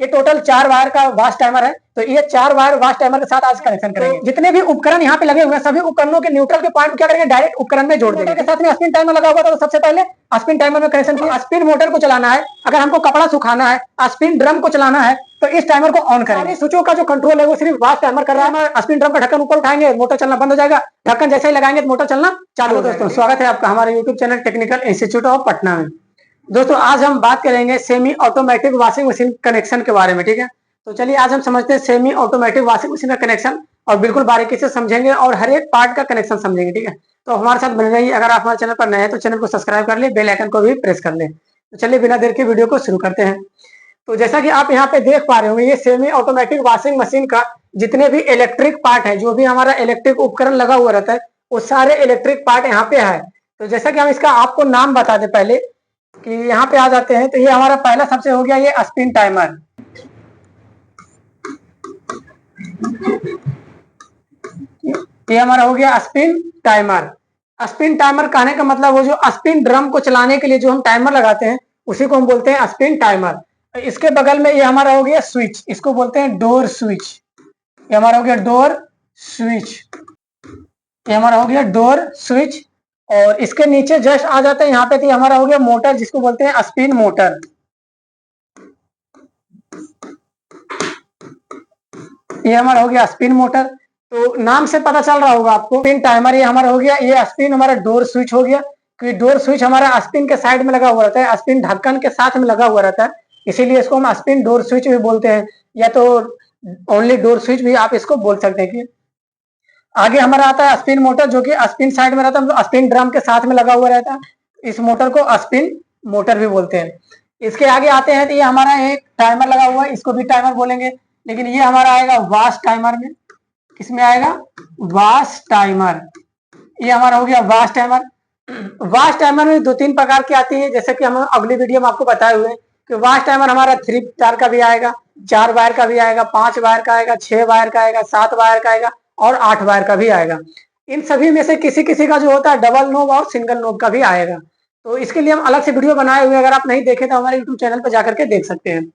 ये total 4 wire का vast timer है। तो ये 4 वायर वास्ट टाइमर के साथ आज कनेक्शन करेंगे। जितने भी उपकरण यहाँ पे लगे हुए हैं सभी उपकरणों के न्यूट्रल के पॉइंट क्या करेंगे, डायरेक्ट उपकरण में जोड़ देंगे। के साथ में स्पिन टाइमर लगा हुआ था तो सबसे पहले स्पिन टाइमर में कनेक्शन किया। स्पिन मोटर को चलाना है, अगर हमको कपड़ा सुखाना है, स्पिन ड्रम को चलाना है तो इस टाइमर को ऑन करेंगे। स्विचों का जो कंट्रोल है वो सिर्फ वास्ट टाइमर कर रहा है। स्पिन ड्रम का ढक्कन ऊपर उठाएंगे, मोटर चलना बंद हो जाएगा। ढक्कन जैसे ही लगाएंगे तो मोटर चलना चालू हो जाएगा। दोस्तों स्वागत है आपका हमारे YouTube channel technical institute of Patna में। दोस्तों आज हम बात करेंगे semi automatic washing machine connection के बारे में, ठीक है। तो चलिए आज हम समझते हैं सेमी ऑटोमेटिक वॉशिंग मशीन का कनेक्शन और बिल्कुल बारीकी से समझेंगे और हर एक पार्ट का कनेक्शन समझेंगे, ठीक है। तो हमारे साथ बने रहिए। अगर आप हमारे चैनल पर नए हैं तो चैनल को सब्सक्राइब कर ले, बेल आइकन को भी प्रेस कर ले। तो चलिए बिना देर के वीडियो को शुरू करते हैं। तो जैसा कि आप यहाँ पे देख पा रहे होंगे ये सेमी ऑटोमेटिक वॉशिंग मशीन का जितने भी इलेक्ट्रिक पार्ट है, जो भी हमारा इलेक्ट्रिक उपकरण लगा हुआ रहता है वो सारे इलेक्ट्रिक पार्ट यहाँ पे है। तो जैसा कि हम इसका आपको नाम बता दें पहले कि यहाँ पे आ जाते हैं। तो ये हमारा पहला सबसे हो गया ये स्पिन टाइमर। ये हमारा हो गया स्पिन टाइमर। स्पिन टाइमर कहने का मतलब वो जो स्पिन ड्रम को चलाने के लिए जो हम टाइमर लगाते हैं उसी को हम बोलते हैं स्पिन टाइमर। इसके बगल में ये हमारा हो गया स्विच, इसको बोलते हैं डोर स्विच। ये हमारा हो गया डोर स्विच, ये हमारा हो गया डोर स्विच। और इसके नीचे जस्ट आ जाते हैं यहाँ पे, तो हमारा हो गया मोटर जिसको बोलते हैं स्पिन मोटर। ये हमारा हो गया स्पिन मोटर। तो नाम से पता चल रहा होगा आपको स्पिन टाइमर ये हमारा हो गया। ये स्पिन हमारा डोर स्विच हो गया, क्योंकि डोर स्विच हमारा स्पिन के साइड में लगा हुआ रहता है, स्पिन ढक्कन के साथ में लगा हुआ रहता है, इसीलिए इसको हम स्पिन डोर स्विच भी बोलते हैं, या तो ओनली डोर स्विच भी आप इसको बोल सकते हैं। कि आगे हमारा आता है स्पिन मोटर, जो कि स्पिन साइड में रहता है, स्पिन ड्रम के साथ में लगा हुआ रहता है, इस मोटर को स्पिन मोटर भी बोलते हैं। इसके आगे आते हैं तो ये हमारा एक टाइमर लगा हुआ है, इसको भी टाइमर बोलेंगे, लेकिन ये हमारा आएगा वास्ट टाइमर में। किसमें आएगा? Vast timer. ये हमारा हो गया वास्ट टाइमर। वास्ट टाइमर में 2-3 प्रकार की आती है, जैसे कि हम अगली वीडियो में आपको बताए हुए हैं कि वास्ट टाइमर हमारा 3 तार का भी आएगा, 4 वायर का भी आएगा, 5 वायर का आएगा, 6 वायर का आएगा, 7 वायर का आएगा और 8 वायर का भी आएगा। इन सभी में से किसी किसी का जो होता है डबल नोब और सिंगल नोब का भी आएगा। तो इसके लिए हम अलग से वीडियो बनाए हुए हैं, अगर आप नहीं देखे तो हमारे यूट्यूब चैनल पर जाकर के देख सकते हैं।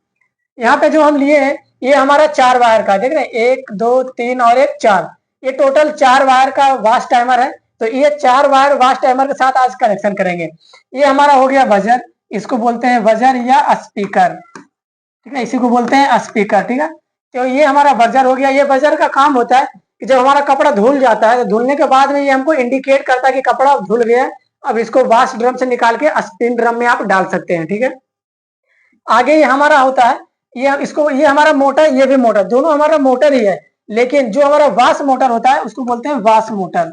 यहाँ पे जो हम लिए हैं ये हमारा 4 वायर का, देख रहे हैं, 1 2 3 और 1 4, ये टोटल 4 वायर का वास्ट टाइमर है। तो ये 4 वायर वास्ट टाइमर के साथ आज कनेक्शन करेंगे। ये हमारा हो गया बजर, इसको बोलते हैं बजर या स्पीकर, ठीक है, इसी को बोलते हैं स्पीकर, ठीक है। तो ये हमारा बजर हो गया। ये बजर का काम होता है कि जब हमारा कपड़ा धुल जाता है तो धुलने के बाद में ये हमको इंडिकेट करता है कि कपड़ा धुल गया है, अब इसको वास्ट ड्रम से निकाल के स्पिन ड्रम में आप डाल सकते हैं, ठीक है। आगे ये हमारा होता है, ये हमारा मोटर, ये भी मोटर, दोनों हमारा मोटर ही है, लेकिन जो हमारा वाश मोटर होता है उसको बोलते हैं वाश मोटर।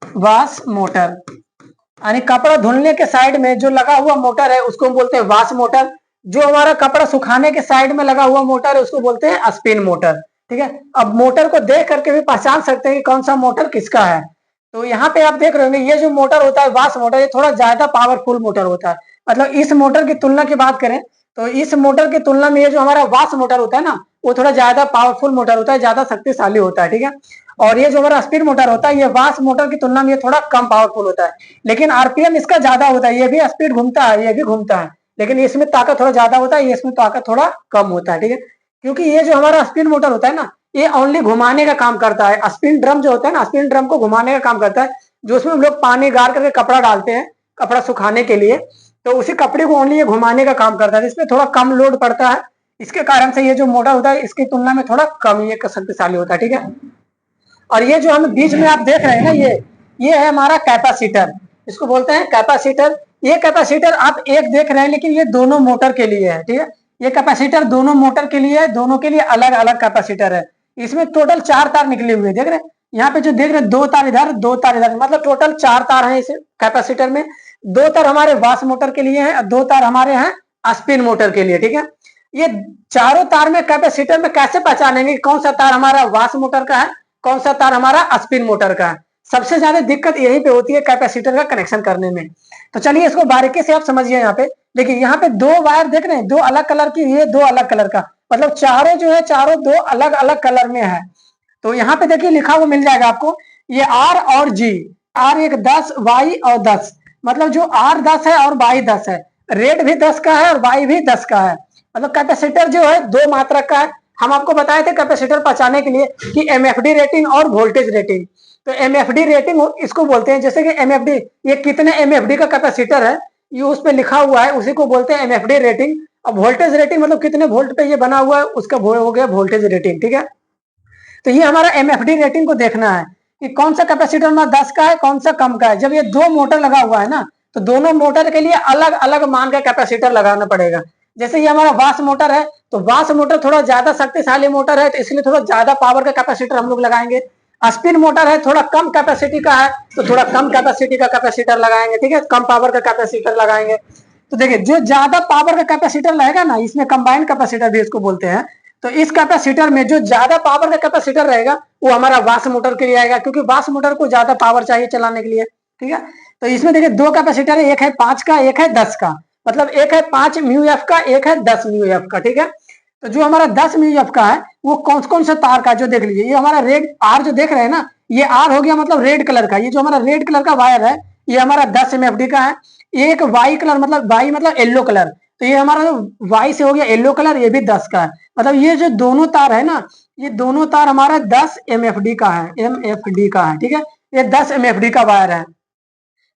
वाश मोटर यानी कपड़ा धुलने के साइड में जो लगा हुआ मोटर है उसको हम बोलते हैं वाश मोटर। जो हमारा कपड़ा सुखाने के साइड में लगा हुआ मोटर है उसको बोलते हैं स्पिन मोटर, ठीक है। अब मोटर को देख करके भी पहचान सकते हैं कि कौन सा मोटर किसका है। तो यहाँ पे आप देख रहे होंगे ये जो मोटर होता है वाश मोटर, ये थोड़ा ज्यादा पावरफुल मोटर होता है। मतलब इस मोटर की तुलना की बात करें तो इस मोटर की तुलना में ये जो हमारा वाश मोटर होता है ना वो थोड़ा ज्यादा पावरफुल मोटर होता है, ज्यादा शक्तिशाली होता है, ठीक है। और ये जो हमारा स्पिन मोटर होता है ये वाश मोटर की तुलना में ये थोड़ा कम पावरफुल होता है, लेकिन आरपीएम इसका ज्यादा होता है। ये भी स्पीड घूमता है, ये भी घूमता है, लेकिन इसमें ताकत थोड़ा ज्यादा होता है, इसमें ताकत थोड़ा कम होता है, ठीक है। क्योंकि ये जो हमारा स्पिन मोटर होता है ना ये ओनली घुमाने का काम करता है। स्पिन ड्रम जो होता है ना, स्पिन ड्रम को घुमाने का काम करता है, जो उसमें हम लोग पानी गार करके कपड़ा डालते हैं कपड़ा सुखाने के लिए, तो उसी कपड़े को ओनली ये घुमाने का काम करता है, इसमें थोड़ा कम लोड पड़ता है। इसके कारण से ये जो मोटर होता है इसकी तुलना में थोड़ा कम ये शक्तिशाली होता है, ठीक है। और ये जो हम बीच में आप देख रहे हैं ना ये है हमारा कैपेसिटर, इसको बोलते हैं कैपेसिटर। ये कैपेसिटर आप एक देख रहे हैं लेकिन ये दोनों मोटर के लिए है, ठीक है। ये कैपेसिटर दोनों मोटर के लिए है, दोनों के लिए अलग अलग कैपेसिटर है। इसमें टोटल 4 तार निकले हुए देख रहे हैं। यहाँ पे जो देख रहे हैं 2 तार इधर 2 तार इधर, मतलब टोटल 4 तार हैं इस कैपेसिटर में। 2 तार हमारे वाश मोटर के लिए हैं और 2 तार हमारे हैं स्पिन मोटर के लिए, ठीक है। ये चारों तार में कैपेसिटर में कैसे पहचानेंगे कौन सा तार हमारा वाश मोटर का है, कौन सा तार हमारा स्पिन मोटर का है? सबसे ज्यादा दिक्कत यहीं पे होती है कैपेसिटर का कनेक्शन करने में। तो चलिए इसको बारीकी से आप समझिए। यहाँ पे देखिए, यहाँ पे 2 वायर देख रहे हैं, 2 अलग कलर की, ये 2 अलग कलर का, मतलब चारों जो है चारों 2 अलग अलग कलर में है। तो यहाँ पे देखिए लिखा हुआ मिल जाएगा आपको, ये आर और जी, आर एक 10, वाई और 10, मतलब जो आर 10 है और वाई 10 है, रेड भी 10 का है और वाई भी 10 का है। मतलब कैपेसिटर जो है दो मात्रक का है। हम आपको बताए थे कैपेसिटर पहचाने के लिए कि एमएफडी रेटिंग और वोल्टेज रेटिंग। तो एमएफडी रेटिंग इसको बोलते हैं, जैसे कि एमएफडी ये कितने एमएफडी का कैपेसिटर है ये उस पर लिखा हुआ है, उसी को बोलते हैं एमएफडी रेटिंग। अब वोल्टेज रेटिंग मतलब कितने वोल्ट पे ये बना हुआ है उसका हो गया वोल्टेज रेटिंग, ठीक है। तो ये हमारा एमएफडी रेटिंग को देखना है कि कौन सा कैपेसिटर हमारा 10 का है कौन सा कम का है। जब ये दो मोटर लगा हुआ है ना तो दोनों मोटर के लिए अलग अलग मान का कैपेसिटर लगाना पड़ेगा। जैसे ये हमारा वास मोटर है तो वास मोटर थोड़ा ज्यादा शक्तिशाली मोटर है तो इसलिए थोड़ा ज्यादा पावर का कैपेसिटर हम लोग लगाएंगे। स्पिन मोटर है थोड़ा कम कैपेसिटी का है तो थोड़ा कम कैपेसिटी का कैपेसिटर लगाएंगे, ठीक है, कम पावर का कैपेसिटर लगाएंगे। तो देखिए जो ज्यादा पावर का कैपेसिटर रहेगा ना, इसमें कंबाइंड कैपेसिटर भी इसको बोलते हैं, तो इस कैपेसिटर में जो ज्यादा पावर का कैपेसिटर रहेगा वो हमारा वास मोटर के लिए आएगा, क्योंकि वास मोटर को ज्यादा पावर चाहिए चलाने के लिए, ठीक है। तो इसमें देखिए दो कैपेसिटर है, एक है 5 का एक है 10 का, मतलब एक है 5 म्यू एफ का एक है 10 म्यू एफ का, ठीक है। तो जो हमारा 10 म्यू एफ का है वो कौन कौन सा तार का, जो देख लीजिए ये हमारा रेड आर जो देख रहे हैं ना, ये आर हो गया मतलब रेड कलर का। ये जो हमारा रेड कलर का वायर है ये हमारा 10 एमएफडी का है। एक वाई कलर मतलब वाई मतलब येलो कलर, तो ये हमारा जो वाई से हो गया येलो कलर, ये भी 10 का है। मतलब ये जो दोनों तार है ना, ये दोनों तार हमारा 10 एमएफडी का है, एमएफडी का है, ठीक है। ये 10 एमएफडी का वायर है।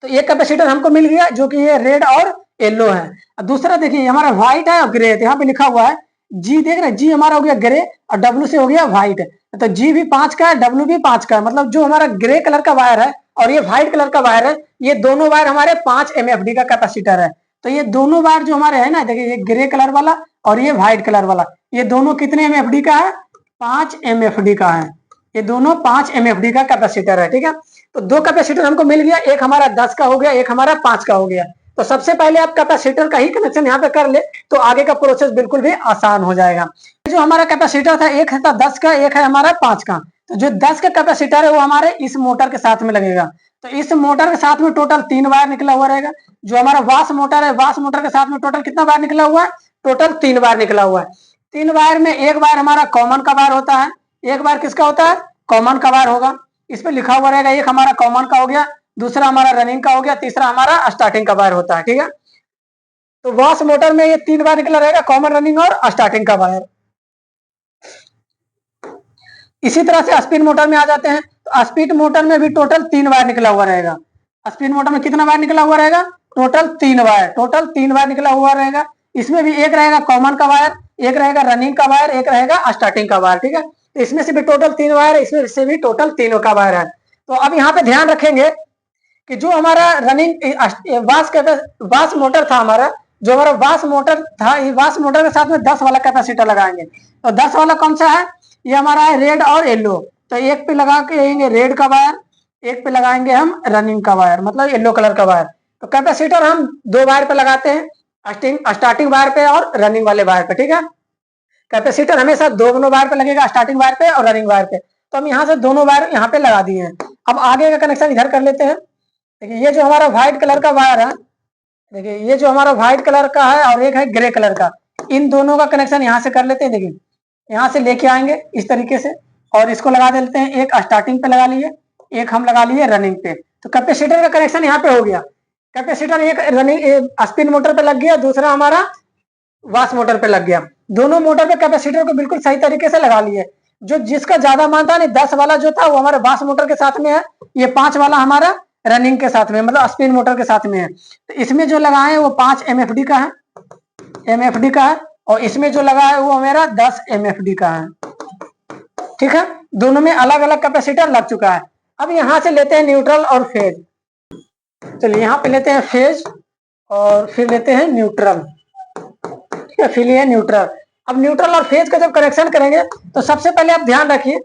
तो एक कैपेसिटर हमको मिल गया जो कि ये रेड और येलो है। अब दूसरा देखिए हमारा व्हाइट है और ग्रे, तो यहाँ पे लिखा हुआ है जी, देख रहे हैं जी हमारा हो गया ग्रे और डब्ल्यू से हो गया व्हाइट। तो जी भी 5 का है डब्ल्यू भी 5 का है, मतलब जो हमारा ग्रे कलर का वायर है और ये व्हाइट कलर का वायर है, ये दोनों वायर हमारे 5 एमएफडी का कैपेसिटर है। तो ये दोनों वायर जो हमारे है ना, देखिए ये ग्रे कलर वाला और ये व्हाइट कलर वाला, ये दोनों कितने एमएफडी का है, 5 एमएफडी का है। ये दोनों 5 एमएफडी का कैपेसिटर है, ठीक है। तो दो कैपेसिटर हमको मिल गया, एक हमारा 10 का हो गया एक हमारा 5 का हो गया। तो सबसे पहले आप कैपेसिटर का ही कनेक्शन यहाँ पे कर ले तो आगे का प्रोसेस बिल्कुल भी आसान हो जाएगा। जो हमारा कैपेसिटर था एक था 10 का एक है हमारा 5 का। तो जो 10 का कैपेसिटर है वो हमारे इस मोटर के साथ में लगेगा। तो इस मोटर के साथ में टोटल 3 वायर निकला हुआ रहेगा। जो हमारा वास मोटर है वास मोटर के साथ में टोटल कितना वायर निकला हुआ है, टोटल 3 वायर निकला हुआ है। 3 वायर में एक वायर हमारा कॉमन का वायर होता है, एक वायर किसका होता है, कॉमन का वायर होगा। इस पे लिखा हुआ रहेगा एक हमारा कॉमन का हो गया, दूसरा हमारा रनिंग का हो गया, तीसरा हमारा स्टार्टिंग का वायर होता है, ठीक है। तो वास मोटर में ये 3 वायर निकला रहेगा, कॉमन, रनिंग और स्टार्टिंग का वायर। इसी तरह से स्पिन मोटर में आ जाते हैं। तो स्पिन मोटर में भी टोटल 3 वायर निकला हुआ रहेगा। स्पिन मोटर में कितना वायर निकला हुआ रहेगा, टोटल 3 वायर, टोटल 3 वायर निकला हुआ रहेगा। इसमें भी एक रहेगा कॉमन का वायर, एक रहेगा रनिंग का वायर, एक रहेगा स्टार्टिंग का वायर, ठीक है। तो इसमें से भी टोटल 3 वायर है, इसमें से भी टोटल 3 का वायर है। तो अब यहाँ पे ध्यान रखेंगे कि जो हमारा रनिंग वास मोटर था हमारा, जो हमारा वास मोटर था, वास मोटर के साथ में 10 वाला कैपेसिटर लगाएंगे। तो 10 वाला कौन सा है, ये हमारा है रेड और येलो। तो एक पे लगा के रहेंगे रेड का वायर, एक पे लगाएंगे हम रनिंग का वायर मतलब येलो कलर का वायर। तो कैपेसिटर हम 2 वायर पे लगाते हैं, स्टार्टिंग वायर पे और रनिंग वाले वायर पे, ठीक है। कैपेसिटर हमेशा दोनों वायर पे लगेगा, स्टार्टिंग वायर पे और रनिंग वायर पे। तो हम यहाँ से दोनों वायर यहाँ पे लगा दिए हैं। अब आगे का कनेक्शन इधर कर लेते हैं। देखिए ये जो हमारा व्हाइट कलर का वायर है, देखिए ये जो हमारा व्हाइट कलर का है और एक है ग्रे कलर का, इन दोनों का कनेक्शन यहाँ से कर लेते हैं। देखिए यहाँ से लेके आएंगे इस तरीके से और इसको लगा देते हैं, एक स्टार्टिंग पे लगा लिए, एक हम लगा लिए रनिंग पे। तो कैपेसिटर का कनेक्शन यहाँ पे हो गया। कैपेसिटर एक रनिंग स्पिन मोटर पे लग गया, दूसरा हमारा वास मोटर पे लग गया। दोनों मोटर पे कैपेसिटर को बिल्कुल सही तरीके से लगा लिए। जो जिसका ज्यादा मान था, 10 वाला जो था वो हमारे वास मोटर के साथ में है, ये 5 वाला हमारा रनिंग के साथ में मतलब स्पिन मोटर के साथ में है। तो इसमें जो लगाए वो 5 एमएफडी का है, एमएफडी का है, और इसमें जो लगा है वो मेरा 10 एमएफडी का है, ठीक है। दोनों में अलग अलग कैपेसिटर लग चुका है। अब यहां से लेते हैं न्यूट्रल और फेज। चलिए यहाँ पे लेते हैं फेज और फिर लेते हैं न्यूट्रल, ठीक है, फिर ये न्यूट्रल। अब न्यूट्रल और फेज का जब कनेक्शन करेंगे तो सबसे पहले आप ध्यान रखिए,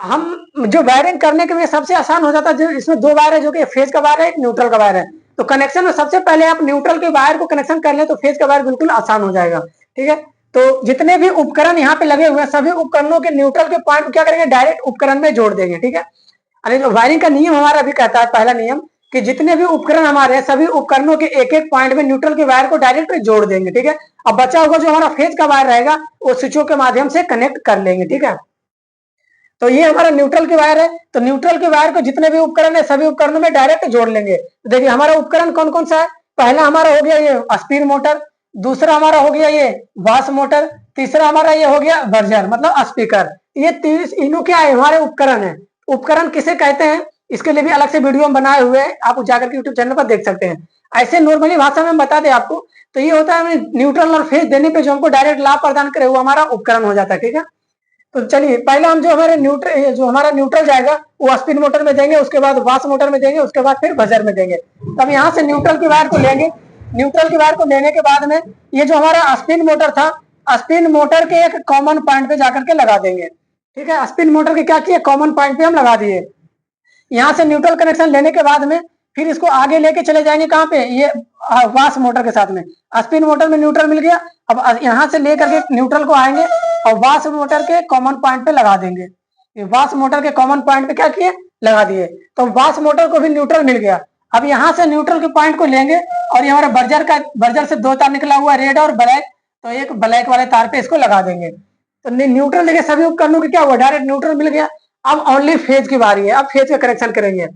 हम जो वायरिंग करने के लिए सबसे आसान हो जाता है, जो इसमें 2 वायर है, जो कि फेज का वायर है, एक न्यूट्रल का वायर है। तो कनेक्शन में सबसे पहले आप न्यूट्रल के वायर को कनेक्शन कर ले तो फेज का वायर बिल्कुल आसान हो जाएगा, ठीक है। तो जितने भी उपकरण यहाँ पे लगे हुए हैं सभी उपकरणों के न्यूट्रल के पॉइंट क्या करेंगे, डायरेक्ट उपकरण में जोड़ देंगे, ठीक है। अरे जो वायरिंग का नियम हमारा अभी कहता है, पहला नियम कि जितने भी उपकरण हमारे हैं सभी उपकरणों के एक एक पॉइंट में न्यूट्रल के वायर को डायरेक्ट जोड़ देंगे, ठीक है। अब बचा होगा जो हमारा फेज का वायर रहेगा वो स्विचों के माध्यम से कनेक्ट कर लेंगे, ठीक है। तो ये हमारा न्यूट्रल के वायर है। तो न्यूट्रल के वायर को जितने भी उपकरण है सभी उपकरणों में डायरेक्ट जोड़ लेंगे। तो देखिए हमारा उपकरण कौन कौन सा है, पहला हमारा हो गया ये स्पिन मोटर, दूसरा हमारा हो गया ये वाश मोटर, तीसरा हमारा ये हो गया बर्जर मतलब स्पीकर। ये तीनों क्या है, हमारे उपकरण है। उपकरण किसे कहते हैं इसके लिए भी अलग से वीडियो हम बनाए हुए हैं, आप जाकर के यूट्यूब चैनल पर देख सकते हैं। ऐसे नॉर्मली भाषा में हम बता दें आपको, तो ये होता है न्यूट्रल और फेज देने पे जो हमको डायरेक्ट लाभ प्रदान करे वो हमारा उपकरण हो जाता है, ठीक है। तो चलिए पहले हम जो हमारे न्यूट्रल जाएगा वो स्पिन मोटर में देंगे, उसके बाद वाश मोटर में देंगे, उसके बाद फिर बजर में देंगे। तब यहाँ से न्यूट्रल की वायर को लेंगे, न्यूट्रल की वायर को लेने के बाद में ये जो हमारा स्पिन मोटर था, स्पिन मोटर के एक कॉमन पॉइंट पे जाकर के लगा देंगे, ठीक है। स्पिन मोटर के क्या किए, कॉमन पॉइंट पे हम लगा दिए। यहाँ से न्यूट्रल कनेक्शन लेने के बाद में फिर इसको आगे लेके चले जाएंगे कहाँ पे, ये वाश मोटर के साथ में। स्पिन मोटर में न्यूट्रल मिल गया, अब यहाँ से लेकर के न्यूट्रल को आएंगे और वाश मोटर के कॉमन पॉइंट पे लगा देंगे। ये वाश मोटर के कॉमन पॉइंट पे क्या किए, लगा दिए। तो वाश मोटर को भी न्यूट्रल मिल गया। अब यहाँ से न्यूट्रल के पॉइंट को लेंगे और ये हमारा बर्जर से दो तार निकला हुआ रेड और ब्लैक, तो एक ब्लैक वाले तार पे इसको लगा देंगे। तो न्यूट्रल देखिए सभी उपकरणों के क्या हुआ, डायरेक्ट न्यूट्रल मिल गया। अब ओनली फेज की बारी है, अब फेज का कनेक्शन करेंगे।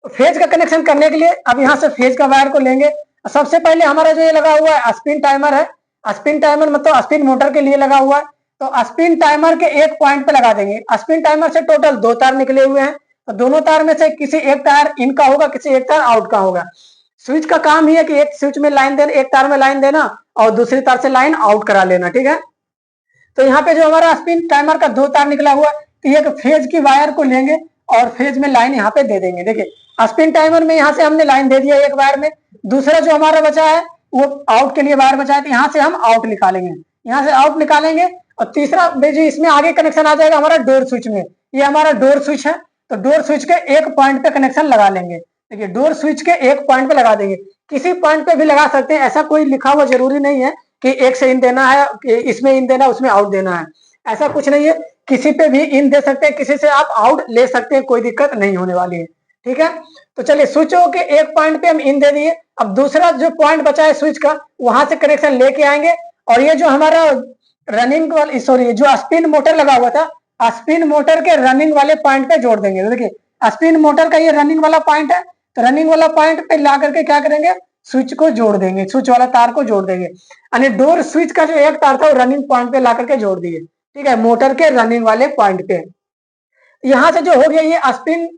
फेज का कनेक्शन करने के लिए अब यहाँ से फेज का वायर को लेंगे। सबसे पहले हमारा जो ये लगा हुआ है स्पिन टाइमर है, स्पिन टाइमर मतलब स्पिन मोटर के लिए लगा हुआ है, तो स्पिन टाइमर के एक पॉइंट पे लगा देंगे। स्पिन टाइमर से टोटल दो तार निकले हुए हैं, तो दोनों तार में से किसी एक तार इन का होगा, किसी एक तार आउट का होगा। स्विच का काम ही है कि एक स्विच में लाइन देना, एक तार में लाइन देना और दूसरी तार से लाइन आउट करा लेना, ठीक है। तो यहाँ पे जो हमारा स्पिन टाइमर का दो तार निकला हुआ, तो एक फेज की वायर को लेंगे और फेज में लाइन यहाँ पे दे देंगे। देखिए स्पिन टाइमर में यहाँ से हमने लाइन दे दिया एक वायर में, दूसरा जो हमारा बचा है वो आउट के लिए वायर बचा है, तो यहाँ से हम आउट निकालेंगे, यहाँ से आउट निकालेंगे। और तीसरा जो इसमें आगे कनेक्शन आ जाएगा हमारा डोर स्विच में, ये हमारा डोर स्विच है, तो डोर स्विच के एक पॉइंट पे कनेक्शन लगा लेंगे। देखिए डोर स्विच के एक पॉइंट पे लगा देंगे, किसी पॉइंट पे भी लगा सकते हैं, ऐसा कोई लिखा हुआ जरूरी नहीं है कि एक से इन देना है, कि इसमें इन देना उसमें आउट देना है, ऐसा कुछ नहीं है। किसी पे भी इन दे सकते हैं, किसी से आप आउट ले सकते हैं, कोई दिक्कत नहीं होने वाली है, ठीक है। तो चलिए स्विचों के एक पॉइंट पे हम इन दे दिए। अब दूसरा जो पॉइंट बचा है स्विच का, वहां से कनेक्शन लेके आएंगे और ये जो हमारा रनिंग वाली सॉरी जो स्पिन मोटर लगा हुआ था, स्पिन मोटर के रनिंग वाले पॉइंट पे जोड़ देंगे। देखिए स्पिन मोटर का ये रनिंग वाला पॉइंट है, तो रनिंग वाला पॉइंट पे ला करके क्या करेंगे, स्विच को जोड़ देंगे, स्विच वाला तार को जोड़ देंगे। यानी डोर स्विच का जो एक तार था वो रनिंग पॉइंट पे ला करके जोड़ दिए, ठीक है, मोटर के रनिंग वाले पॉइंट पे। यहाँ से जो हो गया ये स्पिन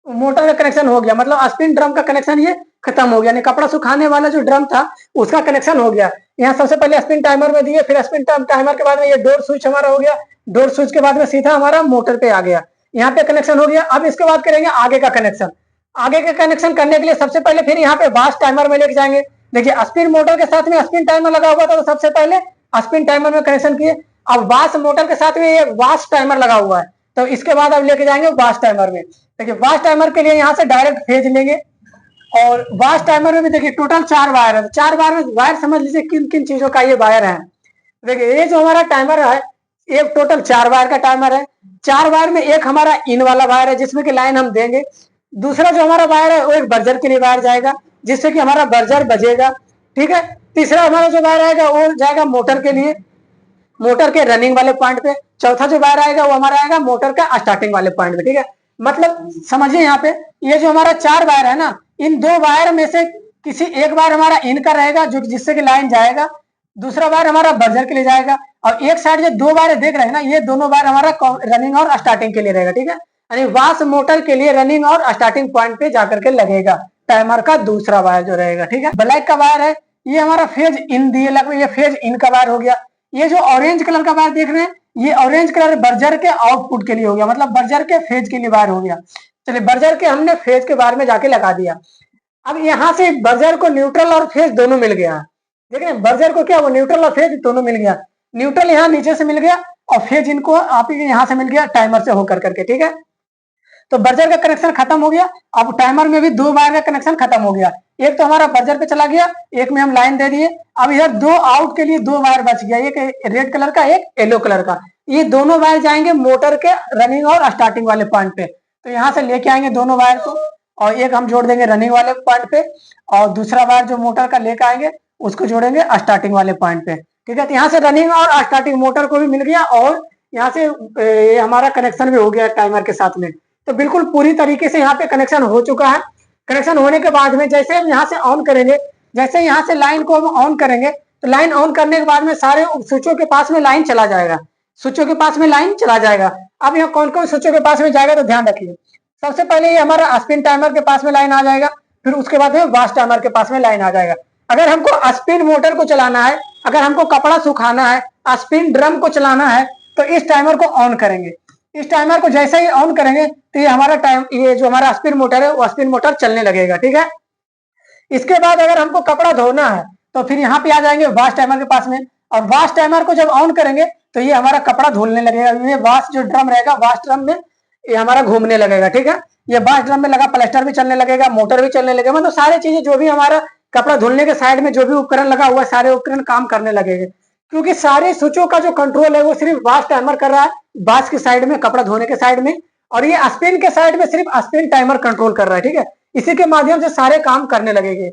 मोटर का कनेक्शन हो गया, मतलब स्पिन ड्रम का कनेक्शन ये खत्म हो गया। कपड़ा सुखाने वाला जो ड्रम था उसका कनेक्शन हो गया। यहाँ सबसे पहले स्पिन टाइमर में दिए, फिर स्पिन टाइमर के बाद में ये डोर स्विच हमारा हो गया, डोर स्विच के बाद में सीधा हमारा मोटर पे आ गया, यहाँ पे कनेक्शन हो गया। अब इसके बाद करेंगे आगे का कनेक्शन। आगे का कनेक्शन करने के लिए सबसे पहले फिर यहाँ पे वाश टाइमर में लेके जाएंगे। देखिए स्पिन मोटर के साथ में स्पिन टाइमर लगा हुआ था, तो सबसे पहले स्पिन टाइमर में कनेक्शन किए। अब वाश मोटर के साथ में ये वाश टाइमर लगा हुआ है, तो इसके बाद अब लेके जाएंगे वाश टाइमर में। देखिए वाश टाइमर के लिए यहाँ से डायरेक्ट फेज लेंगे और वाश टाइमर में भी देखिए टोटल 4 वायर है। 4 वायर में वायर समझ लीजिए किन किन चीजों का ये वायर है। देखिए ये जो हमारा टाइमर है ये टोटल 4 वायर का टाइमर है। 4 वायर में एक हमारा इन वाला वायर है जिसमें कि लाइन हम देंगे, दूसरा जो हमारा वायर है वो एक बर्जर के लिए वायर जाएगा जिससे कि हमारा बर्जर बजेगा, ठीक है। तीसरा हमारा जो वायर आएगा वो जाएगा मोटर के लिए, मोटर के रनिंग वाले पॉइंट पे। चौथा जो वायर आएगा वो हमारा आएगा मोटर का स्टार्टिंग वाले पॉइंट पे, ठीक है। मतलब समझिए यहाँ पे ये जो हमारा 4 वायर है ना, इन 2 वायर में से किसी एक वायर हमारा इन का रहेगा जो जिससे कि लाइन जाएगा, दूसरा वायर हमारा बर्जर के लिए जाएगा, और एक साइड जो 2 वायर देख रहे हैं ना, ये दोनों वायर हमारा रनिंग और स्टार्टिंग के लिए रहेगा, ठीक है। यानी वाश मोटर के लिए रनिंग और स्टार्टिंग पॉइंट पे जाकर के लगेगा टाइमर का दूसरा वायर जो रहेगा, ठीक है। ब्लैक का वायर है ये हमारा फेज इन दिए लग, ये फेज इन का वायर हो गया। ये जो ऑरेंज कलर का वायर देख रहे हैं ये ऑरेंज कलर बर्जर के आउटपुट के लिए हो गया, मतलब बर्जर के फेज के लिए वायर हो गया। चलिए बर्जर के हमने फेज के वायर में जाके लगा दिया। अब यहाँ से बर्जर को न्यूट्रल और फेज दोनों मिल गया, देख रहे हैं बर्जर को क्या वो न्यूट्रल और फेज दोनों मिल गया। न्यूट्रल यहाँ नीचे से मिल गया और फेज इनको आप यहाँ से मिल गया टाइमर से होकर करके, ठीक है। तो बर्जर का कनेक्शन खत्म हो गया। अब टाइमर में भी 2 वायर का कनेक्शन खत्म हो गया, एक तो हमारा बर्जर पे चला गया, एक में हम लाइन दे दिए। अब इधर 2 आउट के लिए 2 वायर बच गया, एक रेड कलर का एक येलो कलर का। ये दोनों वायर जाएंगे मोटर के रनिंग और स्टार्टिंग वाले पॉइंट पे, तो यहाँ से लेके आएंगे दोनों वायर को और एक हम जोड़ देंगे रनिंग वाले पॉइंट पे और दूसरा वायर जो मोटर का लेके आएंगे उसको जोड़ेंगे स्टार्टिंग वाले पॉइंट पे, ठीक है। तो यहाँ से रनिंग और स्टार्टिंग मोटर को भी मिल गया और यहाँ से हमारा कनेक्शन भी हो गया टाइमर के साथ में। तो बिल्कुल पूरी तरीके से यहाँ पे कनेक्शन हो चुका है। कनेक्शन होने के बाद में जैसे हम यहाँ से ऑन करेंगे, जैसे यहाँ से लाइन को हम ऑन करेंगे तो लाइन ऑन करने के बाद में सारे स्विचों के पास में लाइन चला जाएगा, स्विचों के पास में लाइन चला जाएगा। अब यहाँ कौन कौन स्विचों के पास में जाएगा तो ध्यान रखिए। सबसे पहले ये हमारा स्पिन टाइमर के पास में लाइन आ जाएगा, फिर उसके बाद में वाश टाइमर के पास में लाइन आ जाएगा। अगर हमको स्पिन मोटर को चलाना है, अगर हमको कपड़ा सुखाना है, स्पिन ड्रम को चलाना है, तो इस टाइमर को ऑन करेंगे। इस टाइमर को जैसे ही ऑन करेंगे तो ये हमारा ये जो हमारा स्पिन मोटर है वो स्पिन मोटर चलने लगेगा, ठीक है। इसके बाद अगर हमको कपड़ा धोना है तो फिर यहाँ पे आ जाएंगे वाश टाइमर के पास में, और वाश टाइमर को जब ऑन करेंगे तो ये हमारा कपड़ा धुलने लगेगा। ये वाश जो ड्रम रहेगा, वाश ड्रम में ये हमारा घूमने लगेगा, ठीक है। ये वाश ड्रम में लगा प्लास्टर भी चलने लगेगा, मोटर भी चलने लगेगा, मतलब सारी चीजें जो भी हमारा कपड़ा धुलने के साइड में जो भी उपकरण लगा हुआ है सारे उपकरण काम करने लगेंगे, क्योंकि सारे स्विचों का जो कंट्रोल है वो सिर्फ वाश टाइमर कर रहा है, वाश की साइड में, कपड़ा धोने के साइड में, और ये स्पिन के साइड में सिर्फ स्पिन टाइमर कंट्रोल कर रहा है, ठीक है। इसी के माध्यम से सारे काम करने लगेंगे।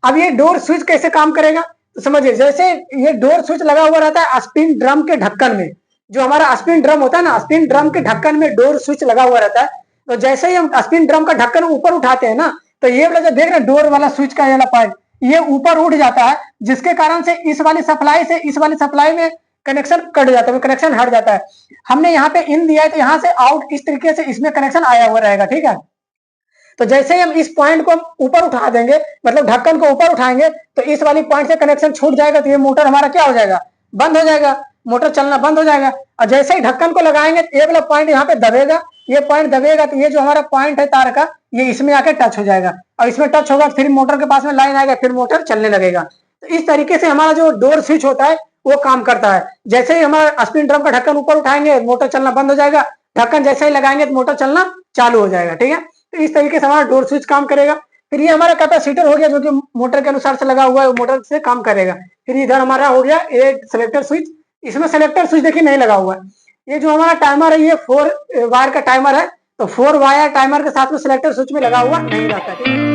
अब ये डोर स्विच कैसे काम करेगा तो समझिए, जैसे ये डोर स्विच लगा हुआ रहता है स्पिन ड्रम के ढक्कन में, जो हमारा स्पिन ड्रम होता है ना, स्पिन ड्रम के ढक्कन में डोर स्विच लगा हुआ रहता है। तो जैसे ही हम स्पिन ड्रम का ढक्कन ऊपर उठाते हैं ना, तो ये वाला जो देख रहे हैं डोर वाला स्विच का ये वाला पॉइंट, ये ऊपर उठ जाता है, जिसके कारण से इस वाली सप्लाई से इस वाली सप्लाई में कनेक्शन कट जाता है, कनेक्शन हट जाता है। हमने यहाँ पे इन दिया है तो यहाँ से आउट इस तरीके से इसमें कनेक्शन आया हुआ रहेगा, ठीक है। तो जैसे ही हम इस पॉइंट को ऊपर उठा देंगे, मतलब ढक्कन को ऊपर उठाएंगे, तो इस वाली पॉइंट से कनेक्शन छूट जाएगा, तो ये मोटर हमारा क्या हो जाएगा, बंद हो जाएगा, मोटर चलना बंद हो जाएगा। और जैसे ही ढक्कन को लगाएंगे तो ये वाला पॉइंट यहाँ पे दबेगा, ये पॉइंट दबेगा तो ये जो हमारा पॉइंट है तार का, ये इसमें आके टच हो जाएगा, और इसमें टच होगा फिर मोटर के पास में लाइन आएगा, फिर मोटर चलने लगेगा। तो इस तरीके से हमारा जो डोर स्विच होता है वो काम करता है। जैसे ही हमारा स्पिन ड्रम का ढक्कन ऊपर उठाएंगे, मोटर चलना बंद हो जाएगा, ढक्कन जैसे ही लगाएंगे तो मोटर चलना चालू हो जाएगा, ठीक है। तो इस तरीके से हमारा डोर स्विच काम करेगा। फिर ये हमारा कैपेसिटर हो गया जो कि मोटर के अनुसार से लगा हुआ है, मोटर से काम करेगा। फिर इधर हमारा हो गया एक सिलेक्टर स्विच, इसमें सिलेक्टर स्विच देखिए नहीं लगा हुआ है। ये जो हमारा टाइमर है ये 4 वायर का टाइमर है, तो 4 वायर टाइमर के साथ में सिलेक्टर स्विच में लगा हुआ नहीं रहता है।